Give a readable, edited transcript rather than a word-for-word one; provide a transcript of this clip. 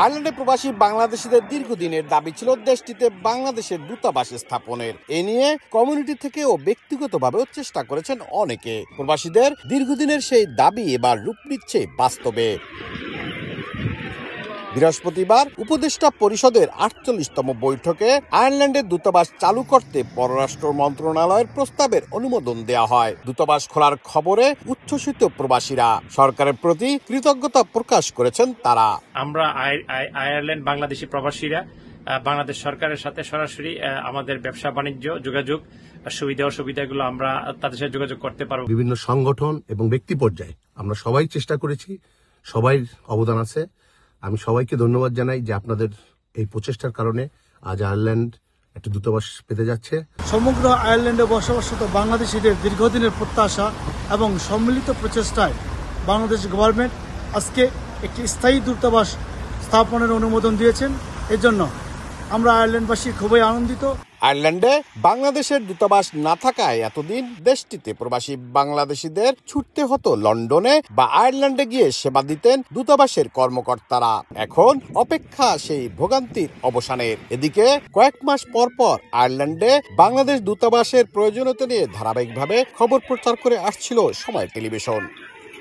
আয়ারল্যান্ডে প্রবাসী বাংলাদেশিদের দীর্ঘদিনের দাবি ছিল দেশটিতে বাংলাদেশের দূতাবাস স্থাপনের। এ নিয়ে কমিউনিটি থেকে ও ব্যক্তিগতভাবেও চেষ্টা করেছেন অনেকে। প্রবাসীদের দীর্ঘদিনের সেই দাবি এবার রূপ নিচ্ছে বাস্তবে। বৃহস্পতিবার উপদেষ্টা পরিষদের ৪৮তম বৈঠকে আয়ারল্যান্ডের দূতাবাস চালু করতে পররাষ্ট্র মন্ত্রণালয়ের প্রস্তাবের অনুমোদন দেওয়া হয়। দূতাবাস খোলার খবরে উচ্ছ্বসিত প্রবাসীরা সরকারের প্রতি কৃতজ্ঞতা প্রকাশ করেছেন তারা। আমরা আয়ারল্যান্ড বাংলাদেশি প্রবাসীরা বাংলাদেশ সরকারের সাথে সরাসরি আমাদের ব্যবসা বাণিজ্য যোগাযোগ সুবিধা অসুবিধাগুলো আমরা তাদের সাথে যোগাযোগ করতে পারবো। বিভিন্ন সংগঠন এবং ব্যক্তি পর্যায়ে আমরা সবাই চেষ্টা করেছি, সবাই অবদান আছে। আমি সবাইকে ধন্যবাদ জানাই যে আপনাদের এই প্রচেষ্টার কারণে আজ আয়ারল্যান্ড একটা দূতাবাস পেতে যাচ্ছে। সমগ্র আয়ারল্যান্ডে বসবাসরত বাংলাদেশিদের দীর্ঘদিনের প্রত্যাশা এবং সম্মিলিত প্রচেষ্টায় বাংলাদেশ গভর্নমেন্ট আজকে একটি স্থায়ী দূতাবাস স্থাপনের অনুমোদন দিয়েছেন। এজন্য আমরা আয়ারল্যান্ডবাসী খুবই আনন্দিত। আয়ারল্যান্ডে বাংলাদেশের দূতাবাস না থাকায় এতদিন দেশটিতে প্রবাসী বাংলাদেশিদের ছুটতে হতো লন্ডনে বা আয়ারল্যান্ডে গিয়ে সেবা দিতেন দূতাবাসের কর্মকর্তারা। এখন অপেক্ষা সেই ভোগান্তির অবসানের। এদিকে কয়েক মাস পর পর আয়ারল্যান্ডে বাংলাদেশ দূতাবাসের প্রয়োজনীয়তা নিয়ে ধারাবাহিকভাবে খবর প্রচার করে আসছিল সময় টেলিভিশন।